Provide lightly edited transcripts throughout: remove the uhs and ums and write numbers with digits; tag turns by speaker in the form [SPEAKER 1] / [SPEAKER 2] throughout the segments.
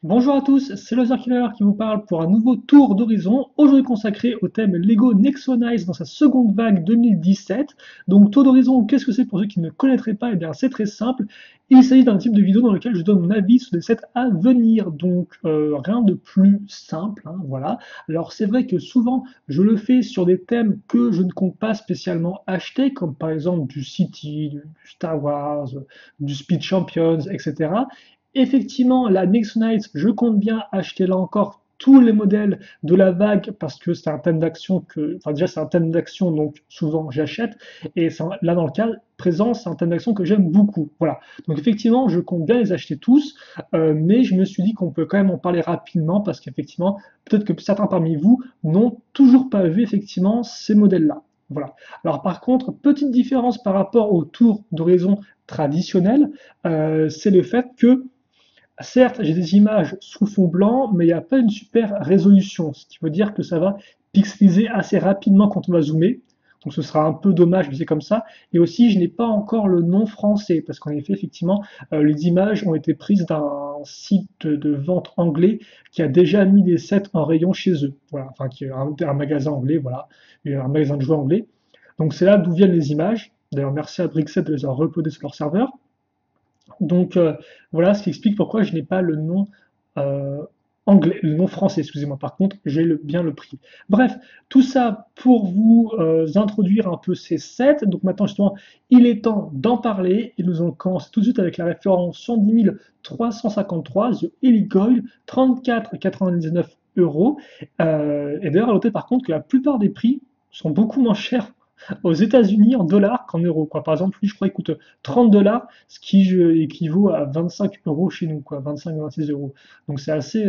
[SPEAKER 1] Bonjour à tous, c'est Loser Killer qui vous parle pour un nouveau tour d'horizon, aujourd'hui consacré au thème Lego Nexonize dans sa seconde vague 2017. Donc tour d'horizon, qu'est-ce que c'est pour ceux qui ne connaîtraient pas? Eh bien c'est très simple, il s'agit d'un type de vidéo dans lequel je donne mon avis sur des sets à venir, donc rien de plus simple, hein, voilà. Alors c'est vrai que souvent je le fais sur des thèmes que je ne compte pas spécialement acheter, comme par exemple du City, du Star Wars, du Speed Champions, etc. Effectivement, la Next Night, je compte bien acheter là encore tous les modèles de la vague parce que c'est un thème d'action enfin déjà c'est un thème d'action donc souvent j'achète et là dans le cas présent c'est un thème d'action que j'aime beaucoup. Voilà. Donc effectivement je compte bien les acheter tous, mais je me suis dit qu'on peut quand même en parler rapidement parce qu'effectivement peut-être que certains parmi vous n'ont toujours pas vu effectivement ces modèles-là. Voilà. Alors par contre, petite différence par rapport au tour d'horizon traditionnel, c'est le fait que certes, j'ai des images sous fond blanc, mais il n'y a pas une super résolution, ce qui veut dire que ça va pixeliser assez rapidement quand on va zoomer. Donc ce sera un peu dommage, mais c'est comme ça. Et aussi, je n'ai pas encore le nom français, parce qu'en effet, effectivement, les images ont été prises d'un site de vente anglais qui a déjà mis des sets en rayon chez eux. Voilà, enfin, qui est un magasin anglais, voilà, un magasin de jouets anglais. Donc c'est là d'où viennent les images. D'ailleurs, merci à Brickset de les avoir uploadées sur leur serveur. Donc voilà ce qui explique pourquoi je n'ai pas le nom euh, anglais, le nom français, excusez-moi. Par contre, j'ai bien le prix. Bref, tout ça pour vous introduire un peu ces sets. Donc maintenant, justement, il est temps d'en parler et nous allons commencer tout de suite avec la référence 110 353, The Helicoil, 34,99 euros. Et d'ailleurs, à noter par contre que la plupart des prix sont beaucoup moins chers aux États-Unis en dollars qu'en euros, quoi. Par exemple, lui, je crois qu'il coûte 30 dollars, ce qui équivaut à 25 euros chez nous, quoi, 25-26 euros. Donc c'est assez.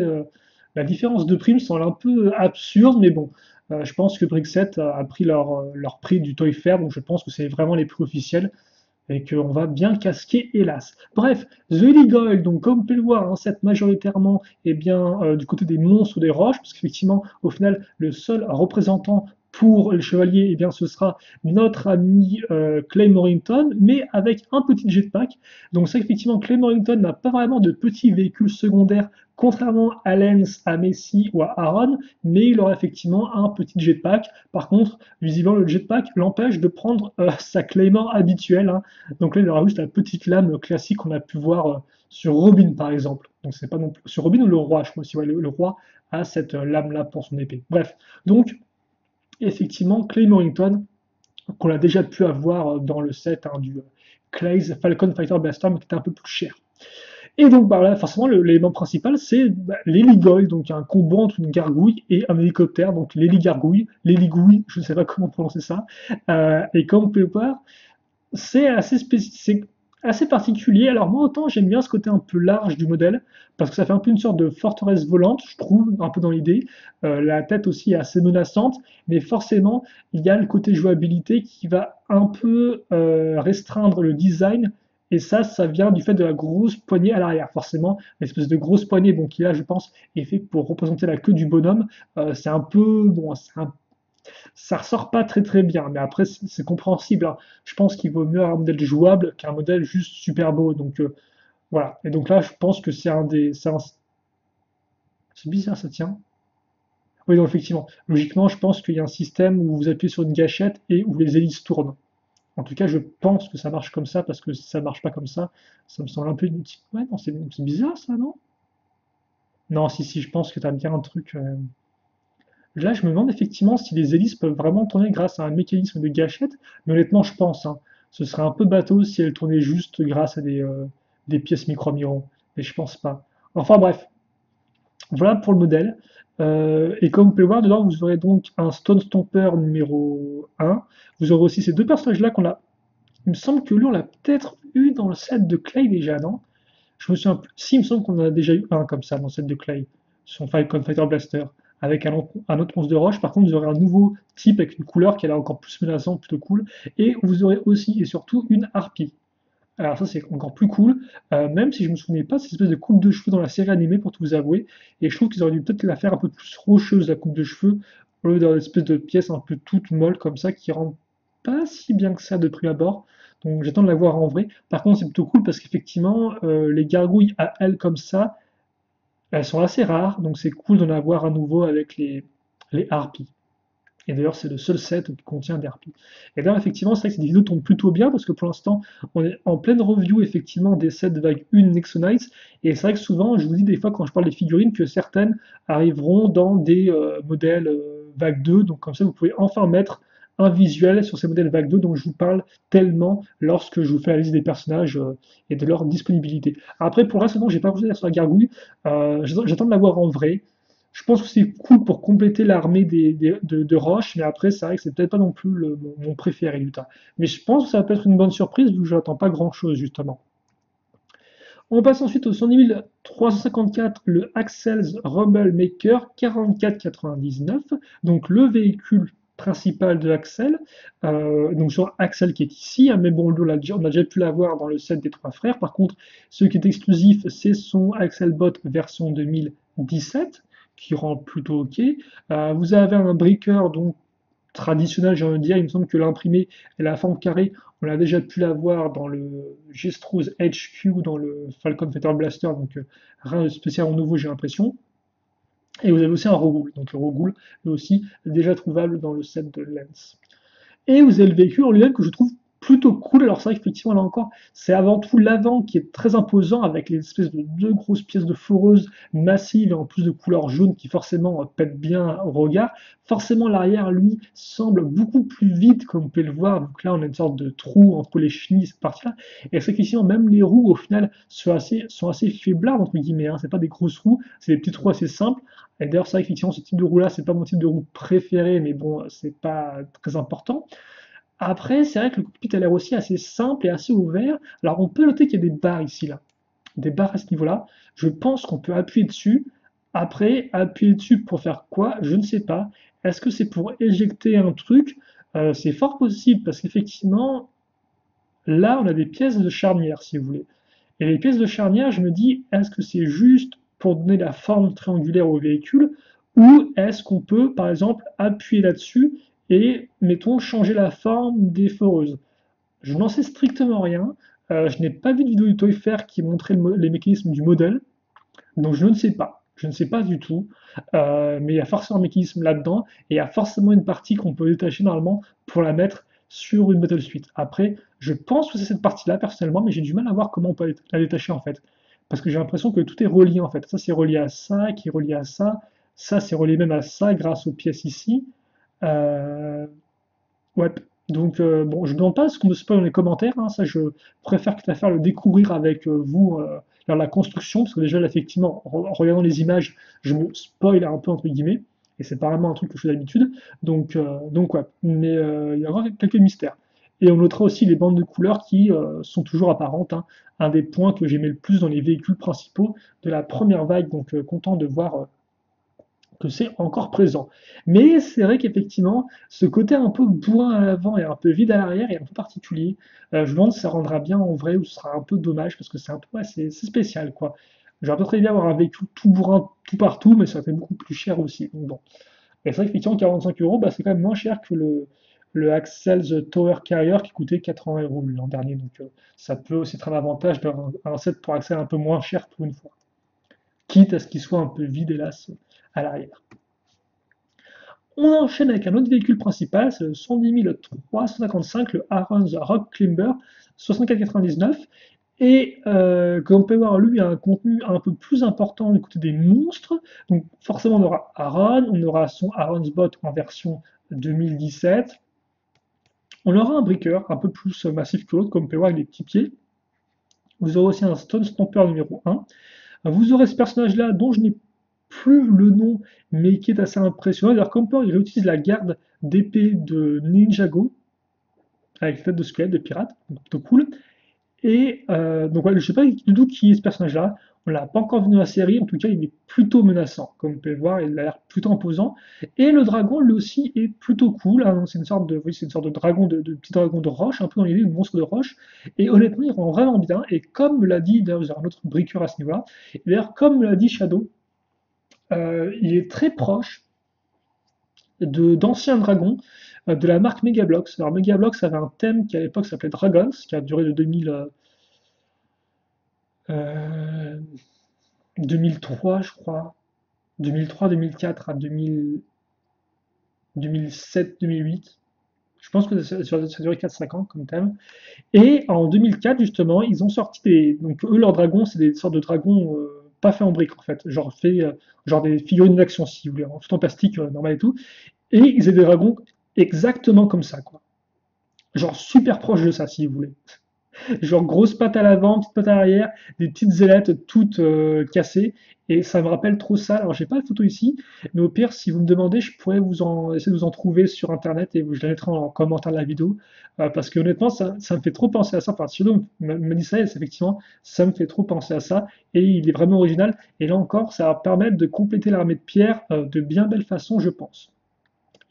[SPEAKER 1] La différence de prix me semble un peu absurde, mais bon, je pense que Brixet a pris leur prix du Toy Fair, donc je pense que c'est vraiment les prix officiels et qu'on va bien casquer, hélas. Bref, The Illegal, donc comme vous pouvez le voir, hein, set majoritairement bien, du côté des monstres ou des roches, parce qu'effectivement, au final, le seul représentant pour le chevalier, bien, ce sera notre ami Clay Morrington, mais avec un petit jetpack. Donc ça, effectivement, Clay Morrington n'a pas vraiment de petits véhicules secondaires, contrairement à Lens, à Messi ou à Aaron, mais il aura effectivement un petit jetpack. Par contre, visiblement, le jetpack l'empêche de prendre sa Claymore habituelle, hein. Donc là, il aura juste la petite lame classique qu'on a pu voir sur Robin, par exemple. Donc c'est pas non plus sur Robin ou le roi, je crois aussi. Ouais, le roi a cette lame-là pour son épée. Bref, donc effectivement, Clay Morrington, qu'on a déjà pu avoir dans le set hein, du Clay's Falcon Fighter Blaster, mais qui était un peu plus cher. Et donc, bah, là, forcément, l'élément principal, c'est l'héligoïde, donc un combo entre une gargouille et un hélicoptère, donc l'héligargouille, l'héligouille, je ne sais pas comment prononcer ça. Et comme vous pouvez le voir, c'est assez particulier. Alors moi autant j'aime bien ce côté un peu large du modèle parce que ça fait un peu une sorte de forteresse volante, je trouve, un peu dans l'idée. La tête aussi est assez menaçante, mais forcément il y a le côté jouabilité qui va un peu restreindre le design. Et ça vient du fait de la grosse poignée à l'arrière. Forcément, l'espèce de grosse poignée, bon, qui là, je pense, est fait pour représenter la queue du bonhomme. C'est un peu, bon, ça ressort pas très très bien, mais après c'est compréhensible, hein. Je pense qu'il vaut mieux avoir un modèle jouable qu'un modèle juste super beau. Donc voilà. Et donc là, je pense que c'est bizarre, ça tient. Oui, donc effectivement, logiquement, je pense qu'il y a un système où vous appuyez sur une gâchette et où les hélices tournent. En tout cas, je pense que ça marche comme ça parce que si ça marche pas comme ça me semble un peu inutile. Ouais, non, c'est bizarre ça, non? Non, si, je pense que tu as bien un truc. Là, je me demande effectivement si les hélices peuvent vraiment tourner grâce à un mécanisme de gâchette, mais honnêtement, je pense, hein, ce serait un peu bateau si elles tournaient juste grâce à des pièces micro-mirons, mais je pense pas. Enfin bref, voilà pour le modèle. Et comme vous pouvez le voir, dedans, vous aurez donc un Stone Stomper numéro 1. Vous aurez aussi ces deux personnages-là qu'on a. Il me semble que lui, on l'a peut-être eu dans le set de Clay déjà, non? Je me souviens plus. Si, il me semble qu'on en a déjà eu un comme ça dans le set de Clay, son Falcon Fighter Blaster, avec un autre monstre de roche. Par contre, vous aurez un nouveau type avec une couleur qui est là encore plus menaçante, plutôt cool. Et vous aurez aussi et surtout une harpie. Alors ça c'est encore plus cool, même si je me souvenais pas de cette espèce de coupe de cheveux dans la série animée pour tout vous avouer, et je trouve qu'ils auraient dû peut-être la faire un peu plus rocheuse la coupe de cheveux, au lieu d'avoir une espèce de pièce un peu toute molle comme ça qui rend pas si bien que ça de prix abord. Donc j'attends de la voir en vrai. Par contre c'est plutôt cool parce qu'effectivement les gargouilles à elles comme ça, Elles sont assez rares, donc c'est cool d'en avoir à nouveau avec les harpies. Et d'ailleurs, c'est le seul set qui contient des harpies. Et d'ailleurs, effectivement, c'est vrai que ces vidéos tombent plutôt bien parce que pour l'instant, on est en pleine review effectivement des sets vague 1 Nexonites. Et c'est vrai que souvent, je vous dis des fois quand je parle des figurines que certaines arriveront dans des modèles vague 2. Donc comme ça, vous pouvez enfin mettre un visuel sur ces modèles vague 2 dont je vous parle tellement lorsque je vous fais la liste des personnages et de leur disponibilité. Après, pour le reste, non, j'ai pas posé sur la gargouille. J'attends de la voir en vrai. Je pense que c'est cool pour compléter l'armée de Roche, mais après, c'est vrai que c'est peut-être pas non plus mon préféré, Utah. Mais je pense que ça va peut être une bonne surprise, vu que je n'attends pas grand-chose, justement. On passe ensuite au 110 354, le Axels Rumble Maker 4499, donc le véhicule principal de Axel, donc sur Axel qui est ici, hein, mais bon, lui, on a déjà pu l'avoir dans le set des trois frères. Par contre, ce qui est exclusif, c'est son Axel Bot version 2017, qui rend plutôt ok. Vous avez un breaker donc traditionnel, j'ai envie de dire. Il me semble que l'imprimé et la forme carrée, on l'a déjà pu l'avoir dans le Gestrose HQ, dans le Falcon Fighter Blaster, donc rien de spécialement nouveau, j'ai l'impression. Et vous avez aussi un Rogoul, donc le Rogoul est aussi déjà trouvable dans le set de Lens. Et vous avez le véhicule en lui-même que je trouve plutôt cool. Alors c'est vrai qu'effectivement, là encore, c'est avant tout l'avant qui est très imposant avec les espèces de deux grosses pièces de foreuse massives et en plus de couleur jaune qui forcément pètent bien au regard. Forcément, l'arrière, lui, semble beaucoup plus vide, comme vous pouvez le voir. Donc là, on a une sorte de trou entre les chenilles, cette partie-là. Et c'est qu'effectivement, même les roues, au final, sont assez faiblardes, entre guillemets. Hein. C'est pas des grosses roues, c'est des petites roues assez simples. Et d'ailleurs, c'est vrai qu'effectivement, ce type de roue-là, c'est pas mon type de roue préféré, mais bon, c'est pas très important. Après, c'est vrai que le cockpit a l'air aussi assez simple et assez ouvert. Alors, on peut noter qu'il y a des barres ici, là. Des barres à ce niveau-là. Je pense qu'on peut appuyer dessus. Après, appuyer dessus pour faire quoi? Je ne sais pas. Est-ce que c'est pour éjecter un truc? C'est fort possible parce qu'effectivement, là, on a des pièces de charnière, si vous voulez. Et les pièces de charnière, je me dis, est-ce que c'est juste pour donner la forme triangulaire au véhicule ou est-ce qu'on peut, par exemple, appuyer là-dessus et, mettons, changer la forme des foreuses? Je n'en sais strictement rien. Je n'ai pas vu de vidéo du Toy Fair qui montrait les mécanismes du modèle, donc je ne sais pas. Je ne sais pas du tout. Mais il y a forcément un mécanisme là-dedans et il y a forcément une partie qu'on peut détacher normalement pour la mettre sur une Battle Suite. Après, je pense que c'est cette partie-là personnellement, mais j'ai du mal à voir comment on peut la détacher en fait. Parce que j'ai l'impression que tout est relié en fait. Ça c'est relié à ça, qui est relié à ça. Ça c'est relié même à ça grâce aux pièces ici. Euh, Ouais, donc bon, je ne demande pas ce qu'on me spoil dans les commentaires, hein, ça je préfère quitte à faire le découvrir avec vous dans la construction, parce que déjà là, effectivement, en regardant les images, je me spoil un peu entre guillemets, et c'est pas vraiment un truc que je fais d'habitude, donc ouais, mais il y a encore quelques mystères. Et on notera aussi les bandes de couleurs qui sont toujours apparentes, hein, un des points que j'aimais le plus dans les véhicules principaux de la première vague, donc content de voir que c'est encore présent. Mais c'est vrai qu'effectivement, ce côté un peu bourrin à l'avant et un peu vide à l'arrière est un peu particulier. Je me demande si ça rendra bien en vrai ou ce sera un peu dommage parce que c'est un peu ouais, c'est spécial quoi. J'aurais peut-être aimé avoir un véhicule tout bourrin tout partout, mais ça fait beaucoup plus cher aussi. Donc bon. Et c'est vrai qu'effectivement, 45 euros, bah, c'est quand même moins cher que le Axels Tower Carrier qui coûtait 80 euros l'an dernier. Donc ça peut aussi être un avantage d'avoir un set pour Axel un peu moins cher pour une fois. Quitte à ce qu'il soit un peu vide, hélas, à l'arrière. On enchaîne avec un autre véhicule principal, c'est le 110 355, le Aaron's Rock Climber 6499. Et comme on peut voir, lui a un contenu un peu plus important du côté des monstres. Donc forcément, on aura Aaron, on aura son Aaron's Bot en version 2017. On aura un breaker un peu plus massif que l'autre, comme on peut voir avec des petits pieds. Vous aurez aussi un Stone Stomper numéro 1. Vous aurez ce personnage-là dont je n'ai plus le nom, mais qui est assez impressionnant. D'ailleurs, Camper, il réutilise la garde d'épée de Ninjago, avec tête de squelette, de pirate, donc plutôt cool. Et donc, ouais, je ne sais pas du tout qui est ce personnage-là. On ne l'a pas encore vu dans la série, en tout cas, il est plutôt menaçant. Comme vous pouvez le voir, il a l'air plutôt imposant. Et le dragon, lui aussi, est plutôt cool. Hein. C'est une sorte de, oui, c'est une sorte de dragon, de petit dragon de roche, un peu dans l'idée de monstre de roche. Et honnêtement, il rend vraiment bien. Et comme me l'a dit, d'ailleurs, vous avez un autre briqueur à ce niveau-là. Et d'ailleurs, comme me l'a dit Shadow, il est très proche d'anciens dragons de la marque Megablox. Alors Megablox avait un thème qui à l'époque s'appelait Dragons, qui a duré de 2000, 2003, je crois. 2003, 2004 à 2000, 2007, 2008. Je pense que ça a duré 4-5 ans comme thème. Et en 2004, justement, ils ont sorti des. Donc, eux, leurs dragons, c'est des sortes de dragons pas faits en briques, en fait. Genre des figurines d'action, si vous voulez, tout en plastique, normal et tout. Et ils avaient des dragons exactement comme ça, quoi. Genre super proche de ça, si vous voulez. Genre grosse patte à l'avant, petite patte à l'arrière, des petites ailettes toutes cassées. Et ça me rappelle trop ça. Alors j'ai pas la photo ici, mais au pire, si vous me demandez, je pourrais essayer de vous en trouver sur internet et je la mettrai en commentaire de la vidéo. Parce que honnêtement, ça me fait trop penser à ça. Enfin, si me dit ça, effectivement, ça me fait trop penser à ça. Et il est vraiment original. Et là encore, ça va permettre de compléter l'armée de pierre de bien belle façon, je pense.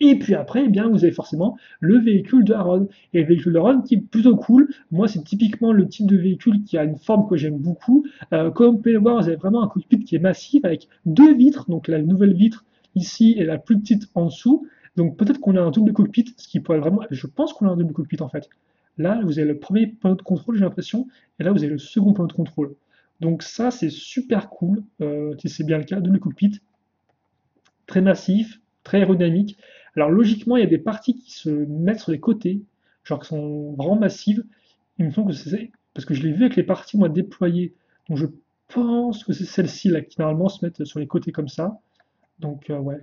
[SPEAKER 1] Et puis après, eh bien, vous avez forcément le véhicule de Aaron. Et le véhicule de Aaron qui est plutôt cool. Moi, c'est typiquement le type de véhicule qui a une forme que j'aime beaucoup. Comme vous pouvez le voir, vous avez vraiment un cockpit qui est massif avec deux vitres. Donc la nouvelle vitre ici et la plus petite en dessous. Donc peut-être qu'on a un double cockpit, ce qui pourrait vraiment. Je pense qu'on a un double cockpit en fait. Là, vous avez le premier panneau de contrôle, j'ai l'impression. Et là, vous avez le second panneau de contrôle. Donc ça, c'est super cool. Si c'est bien le cas, double cockpit très massif, très aérodynamique. Alors logiquement, il y a des parties qui se mettent sur les côtés, genre qui sont vraiment massives. Il me semble que c'est parce que je l'ai vu avec les parties moi déployées. Donc je pense que c'est celles-ci là qui normalement se mettent sur les côtés comme ça. Donc ouais.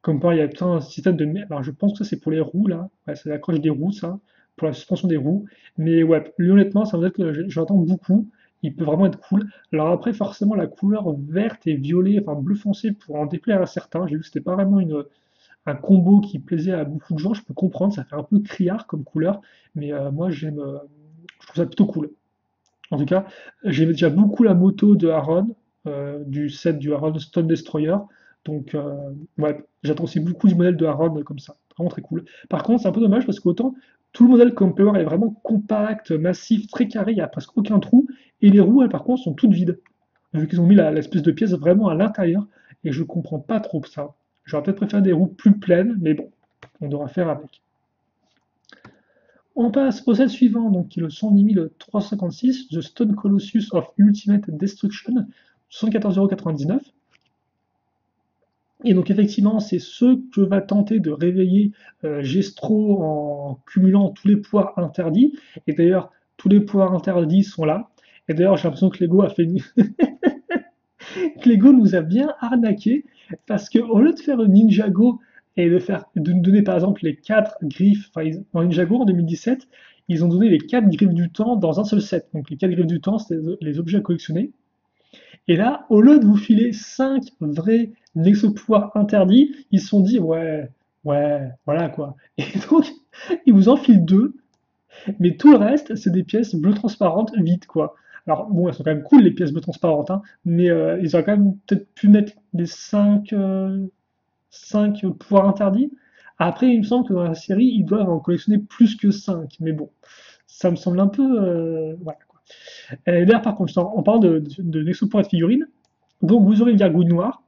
[SPEAKER 1] Comme par il y a tout un système de. Alors je pense que ça c'est pour les roues là. Ouais, c'est l'accroche des roues ça, pour la suspension des roues. Mais ouais, lui honnêtement, ça veut dire que j'entends beaucoup. Il peut vraiment être cool. Alors après, forcément, la couleur verte et violet, enfin bleu foncé, pour en déplaire à certains. J'ai vu que c'était pas vraiment un combo qui plaisait à beaucoup de gens. Je peux comprendre, ça fait un peu criard comme couleur, mais moi je trouve ça plutôt cool. En tout cas, j'aimais déjà beaucoup la moto de Aaron, du set du Aaron Stone Destroyer. Donc, ouais, j'attends aussi beaucoup du modèle de Aaron comme ça. Vraiment très cool. Par contre, c'est un peu dommage parce qu'autant tout le modèle Compower est vraiment compact, massif, très carré, il n'y a presque aucun trou. Et les roues, elles, par contre, sont toutes vides. Vu qu'ils ont mis l'espèce de pièce vraiment à l'intérieur. Et je comprends pas trop ça. J'aurais peut-être préféré des roues plus pleines, mais bon, on devra faire avec. On passe au set suivant, donc qui est le 110 356, The Stone Colossus of Ultimate Destruction, 74,99 €. Et donc effectivement, c'est ce que va tenter de réveiller Gestro en cumulant tous les pouvoirs interdits. Et d'ailleurs, tous les pouvoirs interdits sont là. Et d'ailleurs, j'ai l'impression que Lego a fait que Lego nous a bien arnaqué parce qu'au lieu de faire un Ninjago et de nous donner par exemple les 4 griffes, enfin dans Ninjago en 2017, ils ont donné les 4 griffes du temps dans un seul set. Donc les 4 griffes du temps, c'était les objets à collectionner. Et là, au lieu de vous filer 5 vrais Nexo-pouvoirs interdits, ils se sont dit ouais, ouais, voilà quoi. Et donc, ils vous en filent 2, mais tout le reste, c'est des pièces bleues transparentes vides, quoi. Alors, bon, elles sont quand même cool, les pièces bleues transparentes, hein, mais ils auraient quand même peut-être pu mettre des 5 pouvoirs interdits. Après, il me semble que dans la série, ils doivent en collectionner plus que 5, mais bon, ça me semble un peu. Voilà, quoi. Et d'ailleurs, par contre, en parlant de Nexo pour être figurine, donc vous aurez une gargouille noire,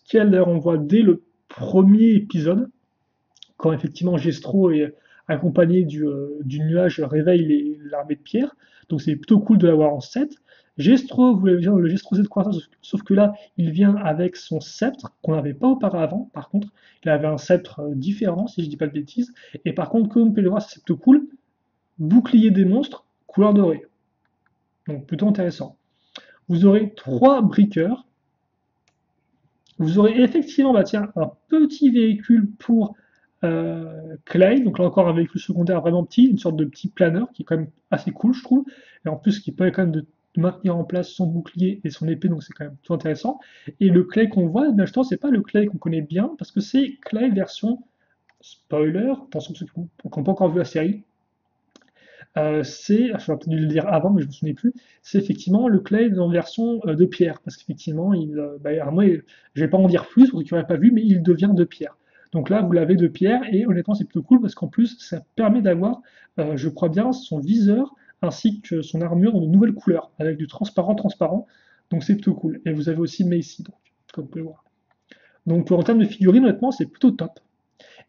[SPEAKER 1] qu'elle d'ailleurs on voit dès le premier épisode, quand effectivement Gestro est accompagné du nuage réveille l'armée de pierre. Donc c'est plutôt cool de l'avoir en 7. Gestro, vous voulez dire le Gestro Z Quarter, sauf que là, il vient avec son sceptre, qu'on n'avait pas auparavant. Par contre, il avait un sceptre différent, si je dis pas de bêtises. Et par contre, comme vous pouvez le voir, c'est plutôt cool. Bouclier des monstres, couleur dorée. Donc plutôt intéressant. Vous aurez 3 briqueurs. Vous aurez effectivement bah tiens, un petit véhicule pour Clay, donc là encore un véhicule secondaire vraiment petit, une sorte de petit planeur qui est quand même assez cool, je trouve, et en plus qui permet quand même de maintenir en place son bouclier et son épée, donc c'est quand même tout intéressant. Et le Clay qu'on voit, bien justement, c'est pas le Clay qu'on connaît bien, parce que c'est Clay version spoiler, attention ceux qui n'ont pas encore vu la série, c'est, j'aurais peut-être dû le dire avant, mais je ne me souviens plus, c'est effectivement le Clay en version de pierre, parce qu'effectivement, moi, je ne vais pas en dire plus pour ceux qui n'auraient pas vu, mais il devient de pierre. Donc là, vous l'avez de pierre, et honnêtement, c'est plutôt cool, parce qu'en plus, ça permet d'avoir, je crois bien, son viseur, ainsi que son armure en de nouvelles couleurs, avec du transparent, donc c'est plutôt cool. Et vous avez aussi Macy, donc, comme vous pouvez le voir. Donc en termes de figurines, honnêtement, c'est plutôt top.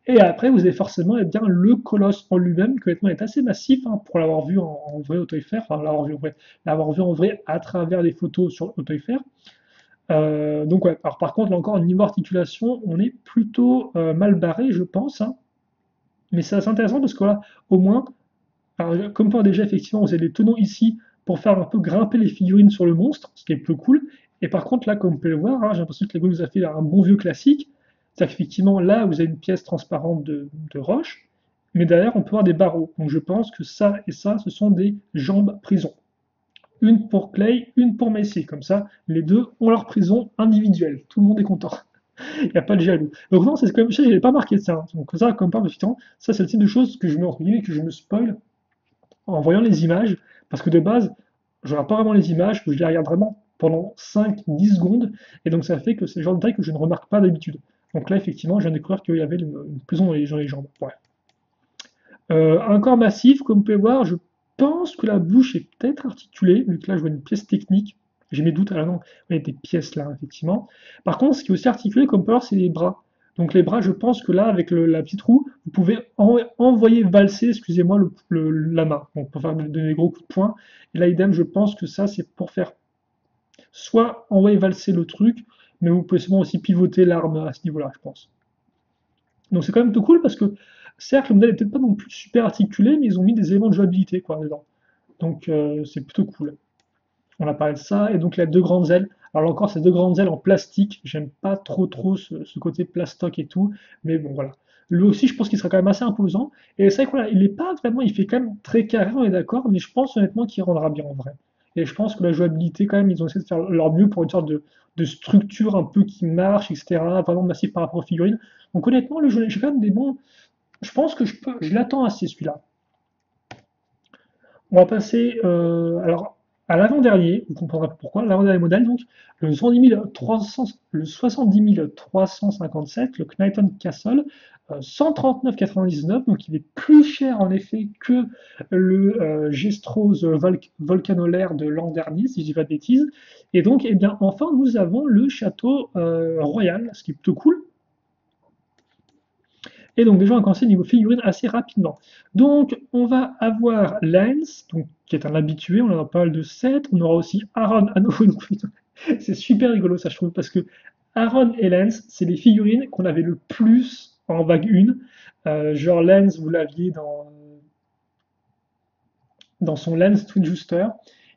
[SPEAKER 1] Et après, vous avez forcément bien, le colosse en lui-même, qui honnêtement est assez massif hein, pour l'avoir vu en vrai au Toy Fair, enfin l'avoir vu en vrai à travers des photos sur au Toy Fair. Donc ouais, alors par contre, là encore, au niveau articulation, on est plutôt mal barré, je pense, hein. Mais c'est assez intéressant parce que là, au moins, alors, comme pour déjà, effectivement, vous avez les tenons ici pour faire un peu grimper les figurines sur le monstre, ce qui est plus cool. Et par contre, là, comme vous pouvez le voir, hein, j'ai l'impression que Lego nous a fait un bon vieux classique. C'est-à-dire qu'effectivement, là, vous avez une pièce transparente de roche, mais derrière, on peut avoir des barreaux. Donc je pense que ça et ça, ce sont des jambes prison. Une pour Clay, une pour Messi. Comme ça, les deux ont leur prison individuelle. Tout le monde est content. Il n'y a pas de jaloux. Donc non, c'est quand même, je n'avais pas marqué ça, hein. Donc ça, comme par effectivement, ça c'est le type de choses que je me, entre guillemets, que je me spoil en voyant les images, parce que de base, je regarde pas vraiment les images, que je les regarde vraiment pendant 5-10 secondes, et donc ça fait que c'est le genre de détail que je ne remarque pas d'habitude. Donc là, effectivement, je viens de découvrir qu'il y avait une prison dans les jambes. Ouais. Un corps massif, comme vous pouvez voir, je pense que la bouche est peut-être articulée, vu que là je vois une pièce technique. J'ai mes doutes, ah non, il y a des pièces là, effectivement. Par contre, ce qui est aussi articulé, comme vous pouvez voir, c'est les bras. Donc les bras, je pense que là, avec la petite roue, vous pouvez envoyer valser, excusez-moi, la main. Donc pour faire donner des gros coups de poing. Et là, idem, je pense que ça, c'est pour faire soit envoyer valser le truc, mais vous pouvez souvent aussi pivoter l'arme à ce niveau-là, je pense. Donc c'est quand même tout cool parce que certes le modèle est peut-être pas non plus super articulé, mais ils ont mis des éléments de jouabilité quoi dedans. Donc c'est plutôt cool. On a parlé de ça, et donc il a deux grandes ailes. Alors là encore, ces deux grandes ailes en plastique, j'aime pas trop ce côté plastoc et tout, mais bon voilà. Lui aussi, je pense qu'il sera quand même assez imposant. Et c'est vrai que voilà, il est pas vraiment, il fait quand même très carré, on est d'accord, mais je pense honnêtement qu'il rendra bien en vrai. Et je pense que la jouabilité, quand même, ils ont essayé de faire leur mieux pour une sorte de structure un peu qui marche, etc. Vraiment massif par rapport aux figurines. Donc honnêtement, le jeu, j'ai quand même des bons. Je pense que je l'attends assez celui-là. On va passer alors à l'avant-dernier, vous comprendrez pourquoi, l'avant-dernier modèle, donc le 70 357, le Knighton Castle, 139,99, donc il est plus cher en effet que le Gestros Volcanolaire de l'an dernier, si je dis pas de bêtises. Et donc, eh bien, enfin, nous avons le château royal, ce qui est plutôt cool. Et donc déjà on va commencer niveau figurine assez rapidement. Donc on va avoir Lance, donc, qui est un habitué, on aura pas mal de sets, on aura aussi Aaron à nouveau. C'est super rigolo ça je trouve, parce que Aaron et Lance, c'est les figurines qu'on avait le plus en vague 1. Genre Lance, vous l'aviez dans son Lens Twinjuster,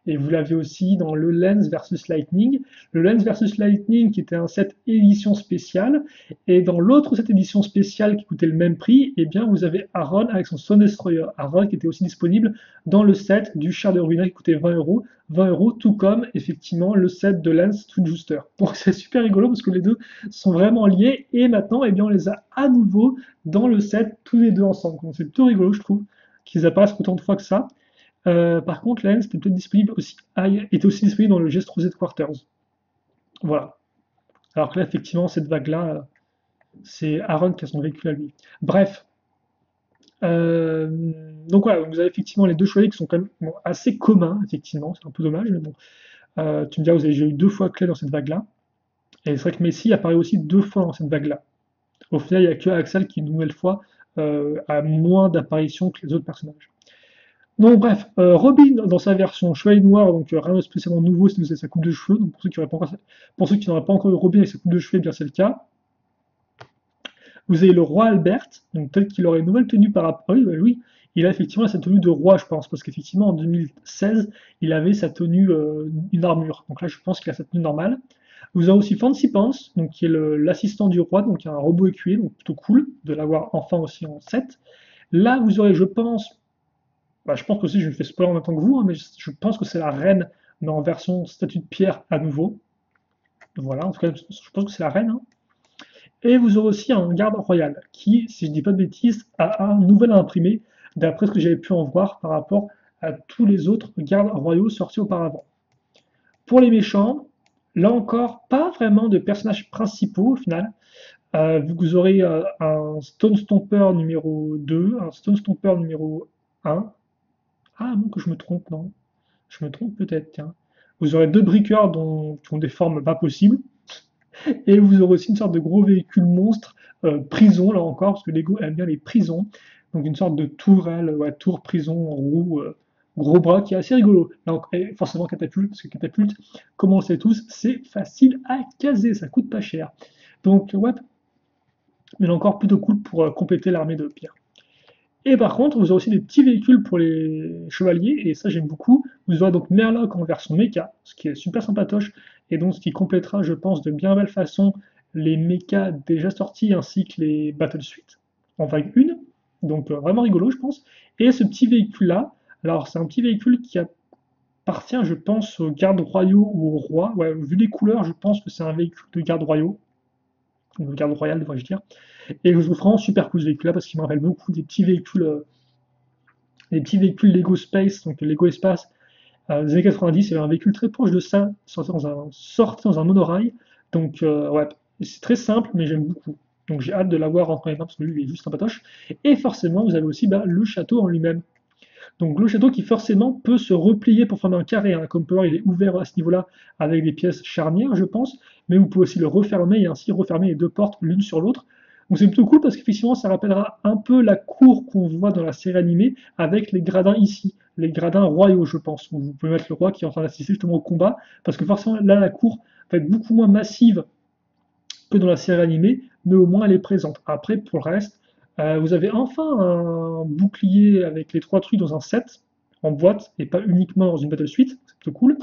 [SPEAKER 1] et vous l'avez aussi dans le Lens versus Lightning. Le Lens versus Lightning qui était un set édition spéciale, et dans l'autre set édition spéciale qui coûtait le même prix, eh bien vous avez Aaron avec son Sun Destroyer. Aaron qui était aussi disponible dans le set du Shard de Ruina qui coûtait 20 euros. 20 euros, tout comme effectivement le set de Lens Twinjuster. Donc c'est super rigolo parce que les deux sont vraiment liés, et maintenant eh bien, on les a à nouveau dans le set tous les deux ensemble. Donc c'est plutôt rigolo je trouve qu'ils apparaissent autant de fois que ça. Par contre, la haine était peut-être disponible aussi, était aussi disponible dans le Gestro Z Quarters. Voilà. Alors que là, effectivement, cette vague-là, c'est Aaron qui a son véhicule à lui. Bref. Euh, donc voilà, vous avez effectivement les deux chevaliers qui sont quand même bon, assez communs, effectivement, c'est un peu dommage, mais bon. Tu me diras, vous avez déjà eu deux fois Clay dans cette vague-là. Et c'est vrai que Messi apparaît aussi deux fois dans cette vague-là. Au final, il n'y a que Axel qui, une nouvelle fois, a moins d'apparitions que les autres personnages. Donc bref, Robin dans sa version chevalier noir, donc rien de spécialement nouveau, c'est sa coupe de cheveux. Donc pour ceux qui n'auraient pas encore eu Robin avec sa coupe de cheveux, eh bien c'est le cas. Vous avez le roi Albert, donc tel qu'il aurait une nouvelle tenue par rapport. Oui, bah oui, il a effectivement sa tenue de roi, je pense, parce qu'effectivement en 2016, il avait sa tenue, une armure. Donc là, je pense qu'il a sa tenue normale. Vous avez aussi Fancy Pants, donc qui est l'assistant du roi, donc un robot écuyer, donc plutôt cool de l'avoir enfin aussi en 7. Là, vous aurez, je pense, bah, je pense que aussi, je le fais spoiler en même temps que vous, hein, mais je pense que c'est la reine, mais en version statue de pierre à nouveau. Voilà, en tout cas, je pense que c'est la reine, hein. Et vous aurez aussi un garde royal qui, si je dis pas de bêtises, a un nouvel à imprimer, d'après ce que j'avais pu en voir par rapport à tous les autres gardes royaux sortis auparavant. Pour les méchants, là encore, pas vraiment de personnages principaux au final, vu que vous aurez un Stone Stomper numéro 2, un Stone Stomper numéro 1. Ah non, que je me trompe, non. Je me trompe peut-être, tiens. Vous aurez deux briqueurs qui ont des formes pas possibles. Et vous aurez aussi une sorte de gros véhicule monstre, prison, là encore, parce que Lego aime bien les prisons. Donc une sorte de tourelle, ouais, tour prison en roue. gros bras qui est assez rigolo. Là, et forcément catapulte, parce que catapulte, comme on le sait tous, c'est facile à caser, ça coûte pas cher. Donc ouais, mais là encore plutôt cool pour compléter l'armée de pierre. Et par contre, vous aurez aussi des petits véhicules pour les chevaliers, et ça j'aime beaucoup. Vous aurez donc Merloc en version méca, ce qui est super sympatoche, et donc ce qui complétera, je pense, de bien belle façon les mechas déjà sortis ainsi que les Battle Suite en vague 1. Donc vraiment rigolo, je pense. Et ce petit véhicule-là, alors c'est un petit véhicule qui appartient, je pense, aux gardes royaux ou au roi. Ouais, vu les couleurs, je pense que c'est un véhicule de garde royaux, ou de garde royale, devrais-je dire. Et je vous trouve vraiment super cool ce véhicule-là parce qu'il me rappelle beaucoup des petits véhicules Lego Space, donc Lego Espace des années 90. Il y avait un véhicule très proche de ça, sorti dans un monorail. Donc, ouais, c'est très simple, mais j'aime beaucoup. Donc, j'ai hâte de l'avoir entre les mains parce que lui, il est juste sympatoche. Et forcément, vous avez aussi le château en lui-même. Donc, le château qui, forcément, peut se replier pour former un carré. Hein. Comme Power, il est ouvert à ce niveau-là avec des pièces charnières, je pense. Mais vous pouvez aussi le refermer et ainsi refermer les deux portes l'une sur l'autre. Donc c'est plutôt cool parce qu'effectivement ça rappellera un peu la cour qu'on voit dans la série animée avec les gradins ici, les gradins royaux je pense, où vous pouvez mettre le roi qui est en train d'assister justement au combat, parce que forcément là la cour va être beaucoup moins massive que dans la série animée, mais au moins elle est présente. Après pour le reste, vous avez enfin un bouclier avec les trois trucs dans un set en boîte et pas uniquement dans une battle suite, c'est plutôt cool.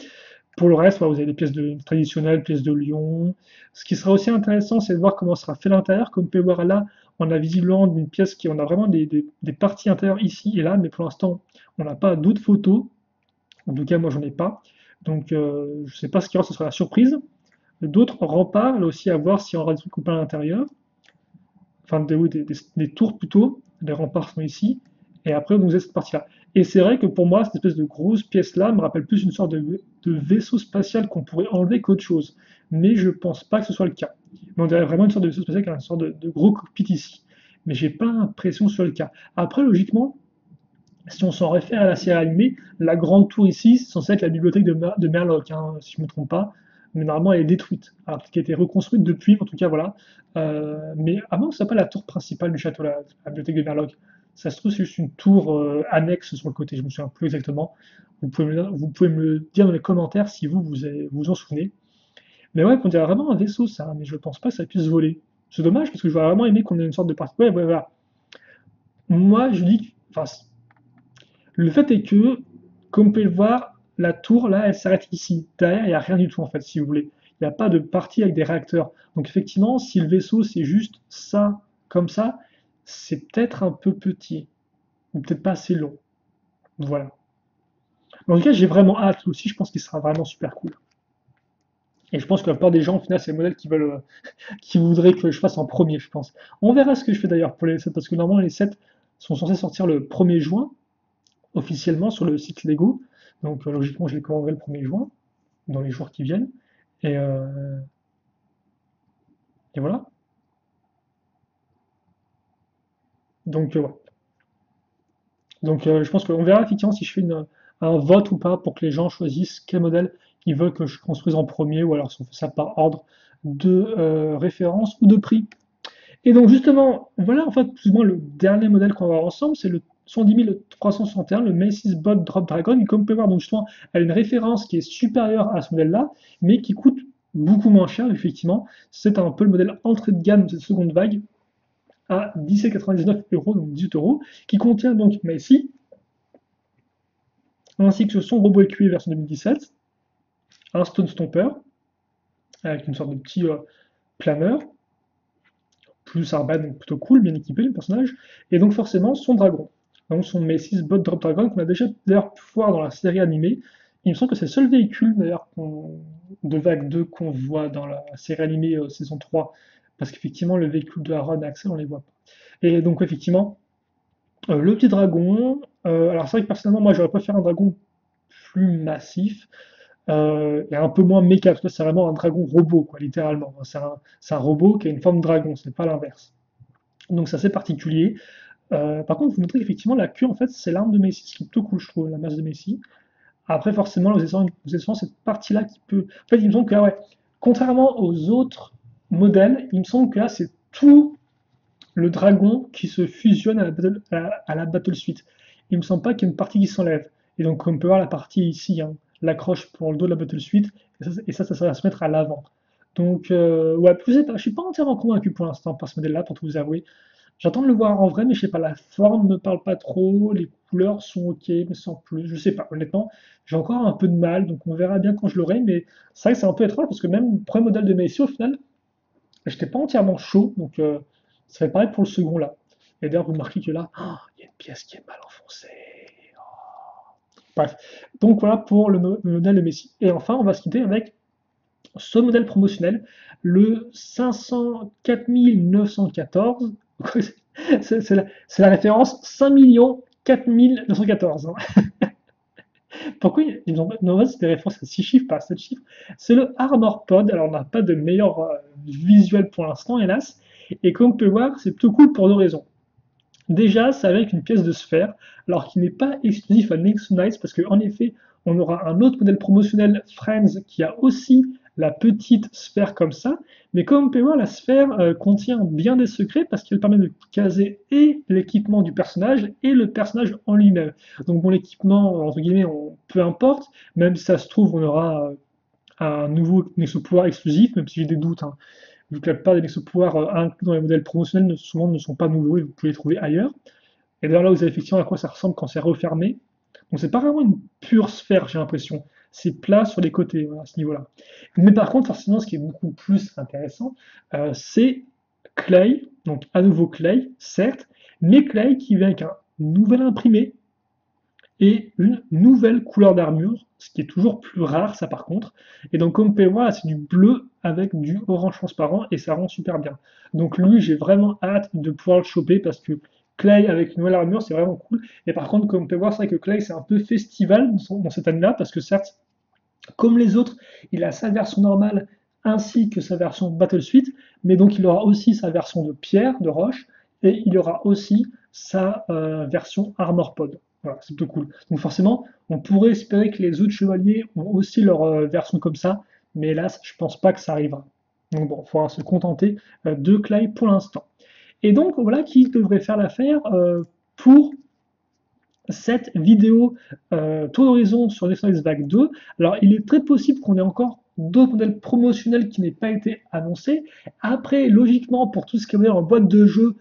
[SPEAKER 1] Pour le reste, vous avez des pièces traditionnelles, pièces de lion. Ce qui sera aussi intéressant, c'est de voir comment sera fait l'intérieur. Comme vous pouvez voir là, on a visiblement une pièce qui, on a vraiment des parties intérieures ici et là, mais pour l'instant, on n'a pas d'autres photos. En tout cas, moi, j'en ai pas. Donc, je ne sais pas ce qu'il y aura, ce sera la surprise. D'autres remparts, là aussi, à voir s'il y aura des trucs ou pas à l'intérieur. Enfin, oui, des tours plutôt. Les remparts sont ici. Et après, vous avez cette partie-là. Et c'est vrai que pour moi, cette espèce de grosse pièce-là me rappelle plus une sorte de vaisseau spatial qu'on pourrait enlever qu'autre chose. Mais je pense pas que ce soit le cas. Mais on dirait vraiment une sorte de vaisseau spatial qui a une sorte de gros cockpit ici. Mais j'ai pas l'impression que ce soit le cas. Après, logiquement, si on s'en réfère à la série animée, la grande tour ici, c'est censé être la bibliothèque de Merloc, hein, si je ne me trompe pas. Mais normalement, elle est détruite. Alors, peut-être qu'elle a été reconstruite depuis, en tout cas, voilà. Mais avant, c'est pas la tour principale du château, la bibliothèque de Merloc. Ça se trouve, c'est juste une tour annexe sur le côté, je me souviens plus exactement. Vous pouvez me le dire dans les commentaires si vous en souvenez. Mais ouais, on dirait vraiment un vaisseau, ça, mais je pense pas que ça puisse voler. C'est dommage, parce que j'aurais vraiment aimé qu'on ait une sorte de partie. Ouais, ouais, voilà. Moi, je dis, enfin, le fait est que, comme vous pouvez le voir, la tour, là, elle s'arrête ici. Derrière, il n'y a rien du tout, en fait, si vous voulez. Il n'y a pas de partie avec des réacteurs. Donc, effectivement, si le vaisseau, c'est juste ça, comme ça, c'est peut-être un peu petit. Ou peut-être pas assez long. Voilà. Mais en tout cas, j'ai vraiment hâte aussi. Je pense qu'il sera vraiment super cool. Et je pense que la plupart des gens, au final, c'est le modèle qui voudraient que je fasse en premier, je pense. On verra ce que je fais d'ailleurs pour les 7, parce que normalement, les 7 sont censés sortir le 1er juin, officiellement sur le site Lego. Donc logiquement, je les commanderai le 1er juin, dans les jours qui viennent. Et, euh, et voilà. Donc voilà. Donc je pense qu'on verra effectivement si je fais un vote ou pas pour que les gens choisissent quel modèle ils veulent que je construise en premier, ou alors si on fait ça par ordre de référence ou de prix. Et donc justement, voilà en fait plus ou moins le dernier modèle qu'on va voir ensemble, c'est le 110 361, le Macy's Bot Drop Dragon. Et comme vous pouvez voir, donc justement, elle a une référence qui est supérieure à ce modèle-là, mais qui coûte beaucoup moins cher, effectivement. C'est un peu le modèle entrée de gamme de cette seconde vague, à 17,99 €, donc 18 euros, qui contient donc Macy, ainsi que son robot écuyer version 2017, un Stone Stomper, avec une sorte de petit planeur, plus Arban, donc plutôt cool, bien équipé le personnage, et donc forcément son dragon. Donc son Macy's Bot Drop Dragon qu'on a déjà d'ailleurs pu voir dans la série animée. Il me semble que c'est le seul véhicule d'ailleurs de vague 2 qu'on voit dans la série animée saison 3, parce qu'effectivement le véhicule de Aaron et Axel on les voit pas. Et donc effectivement, le petit dragon, alors c'est vrai que personnellement moi j'aurais préféré un dragon plus massif, et un peu moins méca, parce que c'est vraiment un dragon robot, quoi, littéralement. C'est un robot qui a une forme de dragon, c'est pas l'inverse. Donc c'est assez particulier. Par contre, vous montrez qu'effectivement la queue, en fait, c'est l'arme de Messi, ce qui est plutôt cool, je trouve, la masse de Messi. Après, forcément, vous avez souvent cette partie-là qui peut. En fait, il me semble que là, ouais, contrairement aux autres modèles, il me semble que là, c'est tout le dragon qui se fusionne à la Battle Suite. Il me semble pas qu'il y ait une partie qui s'enlève. Et donc, comme on peut voir la partie ici, hein, l'accroche pour le dos de la Battle Suite, ça va se mettre à l'avant. Donc, ouais, je suis pas entièrement convaincu pour l'instant par ce modèle-là, pour tout vous avouer. J'attends de le voir en vrai, mais je sais pas, la forme me parle pas trop, les couleurs sont ok, mais sans plus, je sais pas, honnêtement, j'ai encore un peu de mal, donc on verra bien quand je l'aurai, mais c'est vrai que c'est un peu étrange, parce que même le premier modèle de Messi, au final, j'étais pas entièrement chaud, donc ça va être pareil pour le second là. Et d'ailleurs, vous remarquez que là, oh, il y a une pièce qui est mal enfoncée. Bref, donc voilà pour le modèle de Messi. Et enfin, on va se quitter avec ce modèle promotionnel, le 504 914. C'est la référence 5 4 914. Hein. Pourquoi ils ont non, c'est des références à 6 chiffres, pas à 7 chiffres. C'est le Armor Pod. Alors, on n'a pas de meilleur visuel pour l'instant, hélas. Et comme on peut le voir, c'est plutôt cool pour deux raisons. Déjà, c'est avec une pièce de sphère, alors qui n'est pas exclusif à Nexo Knights, parce qu'en effet, on aura un autre modèle promotionnel, Friends, qui a aussi la petite sphère comme ça. Mais comme on peut voir, la sphère contient bien des secrets, parce qu'elle permet de caser et l'équipement du personnage et le personnage en lui-même. Donc bon, l'équipement, entre guillemets, peu importe, même si ça se trouve, on aura un nouveau Nexo pouvoir exclusif, même si j'ai des doutes, hein, vu que la plupart des Nexo-pouvoirs inclus dans les modèles promotionnels souvent ne sont pas nouveaux et vous pouvez les trouver ailleurs. Et d'ailleurs là vous avez effectivement à quoi ça ressemble quand c'est refermé. Donc c'est pas vraiment une pure sphère, j'ai l'impression. C'est plat sur les côtés, voilà, à ce niveau-là. Mais par contre, forcément, ce qui est beaucoup plus intéressant, c'est Clay, donc à nouveau Clay, certes, mais Clay qui vient avec un nouvel imprimé et une nouvelle couleur d'armure, ce qui est toujours plus rare ça par contre. Et donc comme vous pouvez voir, c'est du bleu avec du orange transparent et ça rend super bien. Donc lui, j'ai vraiment hâte de pouvoir le choper parce que Clay avec une nouvelle armure, c'est vraiment cool. Et par contre, comme vous pouvez voir, c'est vrai que Clay, c'est un peu festival dans cette année-là parce que certes, comme les autres, il a sa version normale ainsi que sa version Battle Suite, mais donc il aura aussi sa version de pierre, de roche, et il aura aussi sa version Armor Pod. Voilà, c'est plutôt cool. Donc forcément, on pourrait espérer que les autres chevaliers ont aussi leur version comme ça, mais hélas, je pense pas que ça arrivera. Donc bon, il faudra se contenter de Clay pour l'instant. Et donc voilà qui devrait faire l'affaire pour cette vidéo Tour d'horizon sur Next Vague 2. Alors, il est très possible qu'on ait encore d'autres modèles promotionnels qui n'aient pas été annoncés. Après, logiquement, pour tout ce qui est en boîte de jeu,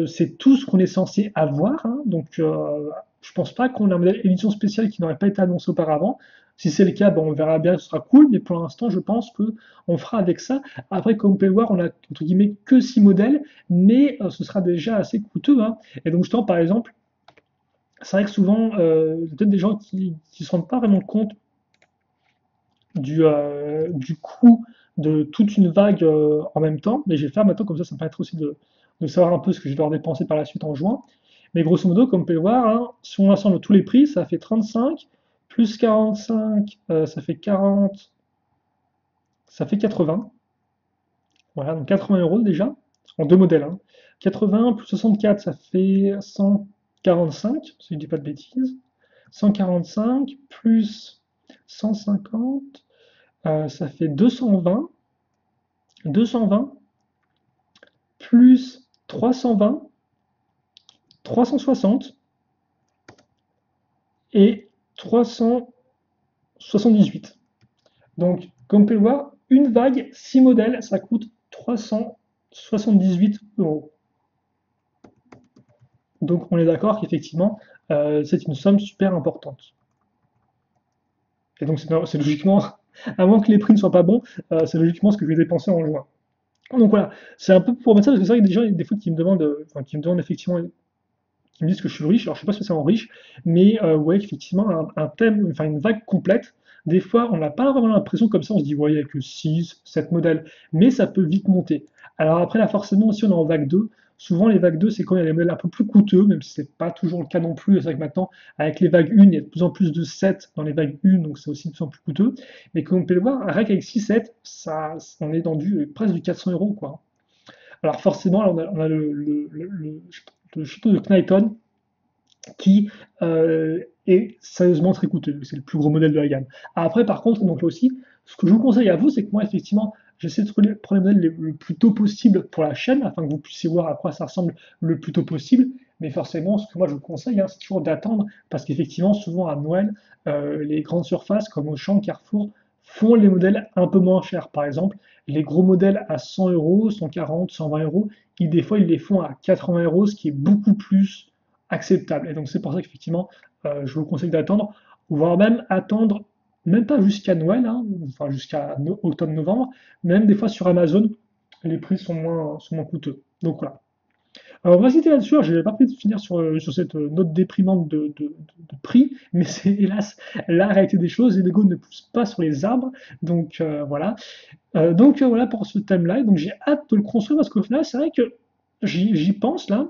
[SPEAKER 1] c'est tout ce qu'on est censé avoir. Hein. Donc, je pense pas qu'on ait un modèle édition spéciale qui n'aurait pas été annoncé auparavant. Si c'est le cas, bon, on verra bien, ce sera cool, mais pour l'instant, je pense que on fera avec ça. Après, comme vous pouvez le voir, on a entre guillemets que 6 modèles, mais ce sera déjà assez coûteux. Hein. Et donc, justement, par exemple, c'est vrai que souvent, il y a peut-être des gens qui ne se rendent pas vraiment compte du coût de toute une vague en même temps. Mais je vais le faire maintenant, comme ça me permettra aussi de savoir un peu ce que je dois dépenser par la suite en juin. Mais grosso modo, comme vous pouvez le voir, hein, si on assemble tous les prix, ça fait 35, plus 45, ça fait 40, ça fait 80. Voilà, donc 80 € déjà, en deux modèles. Hein. 80 plus 64, ça fait 145, si je ne dis pas de bêtises. 145 plus 150, ça fait 220. 220 plus 320, 360 et 378. Donc, comme vous pouvez le voir, une vague, 6 modèles, ça coûte 378 €. Donc, on est d'accord qu'effectivement, c'est une somme super importante. Et donc, c'est logiquement, à moins que les prix ne soient pas bons, c'est logiquement ce que je vais dépenser en juin. Donc voilà, c'est un peu pour mettre ça, parce que c'est vrai que des gens, des fois, qui me demandent, qui me demandent effectivement, qui me disent que je suis riche. Alors, je ne sais pas spécialement riche, mais ouais, effectivement, un thème, enfin, une vague complète, des fois, on n'a pas vraiment l'impression comme ça, on se dit, ouais, il n'y a que 6, 7 modèles, mais ça peut vite monter. Alors après, là, forcément, aussi, on est en vague 2. Souvent, les vagues 2, c'est quand il y a des modèles un peu plus coûteux, même si c'est pas toujours le cas non plus. C'est vrai que maintenant, avec les vagues 1, il y a de plus en plus de 7 dans les vagues 1, donc c'est aussi de plus en plus coûteux. Mais comme on peut le voir, rien qu'avec 6-7, ça, on est dans presque du 400 €, quoi. Alors forcément, là, on a le château de Knighton qui est sérieusement très coûteux. C'est le plus gros modèle de la gamme. Après, par contre, donc là aussi, ce que je vous conseille à vous, c'est que moi, effectivement, j'essaie de prendre les modèles le plus tôt possible pour la chaîne, afin que vous puissiez voir à quoi ça ressemble le plus tôt possible. mais forcément, ce que moi je vous conseille, hein, c'est toujours d'attendre, parce qu'effectivement, souvent à Noël, les grandes surfaces comme Auchan, Carrefour, font les modèles un peu moins chers. Par exemple, les gros modèles à 100 euros, 140, 120 euros, des fois ils les font à 80 euros, ce qui est beaucoup plus acceptable. Et donc c'est pour ça qu'effectivement, je vous conseille d'attendre, voire même attendre, même pas jusqu'à Noël, hein, enfin jusqu'à octobre-novembre, même des fois sur Amazon, les prix sont moins coûteux. Donc voilà. Alors, on va citer là-dessus, je n'avais pas prévu de finir sur cette note déprimante de prix, mais c'est hélas la réalité des choses, les Lego ne poussent pas sur les arbres, donc voilà. Voilà pour ce thème-là, et donc j'ai hâte de le construire parce qu'au final, c'est vrai que j'y pense là,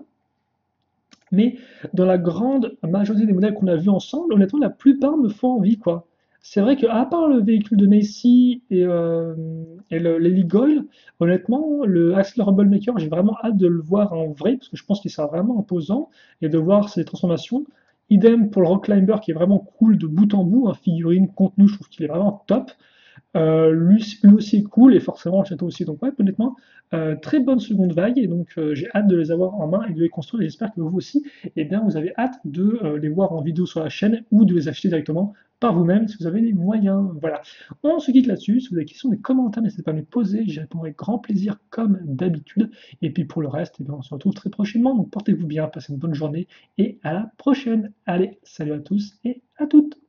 [SPEAKER 1] mais dans la grande majorité des modèles qu'on a vus ensemble, honnêtement, la plupart me font envie, quoi. C'est vrai qu'à part le véhicule de Macy et l'Ellie Gold, honnêtement, le Axel Rumble Maker, j'ai vraiment hâte de le voir en vrai, parce que je pense qu'il sera vraiment imposant, et de voir ses transformations. Idem pour le Rock Climber, qui est vraiment cool de bout en bout, un figurine, contenu, je trouve qu'il est vraiment top. Lui aussi est cool, et forcément le château aussi. Donc ouais, honnêtement, très bonne seconde vague, et donc j'ai hâte de les avoir en main et de les construire, et j'espère que vous aussi, eh bien, vous avez hâte de les voir en vidéo sur la chaîne, ou de les acheter directement par vous-même si vous avez les moyens. Voilà. On se quitte là-dessus. Si vous avez des questions, des commentaires, n'hésitez pas à me les poser, j'y répondrai avec grand plaisir comme d'habitude. Et puis pour le reste, eh bien, on se retrouve très prochainement, donc portez-vous bien, passez une bonne journée, et à la prochaine. Allez, salut à tous et à toutes.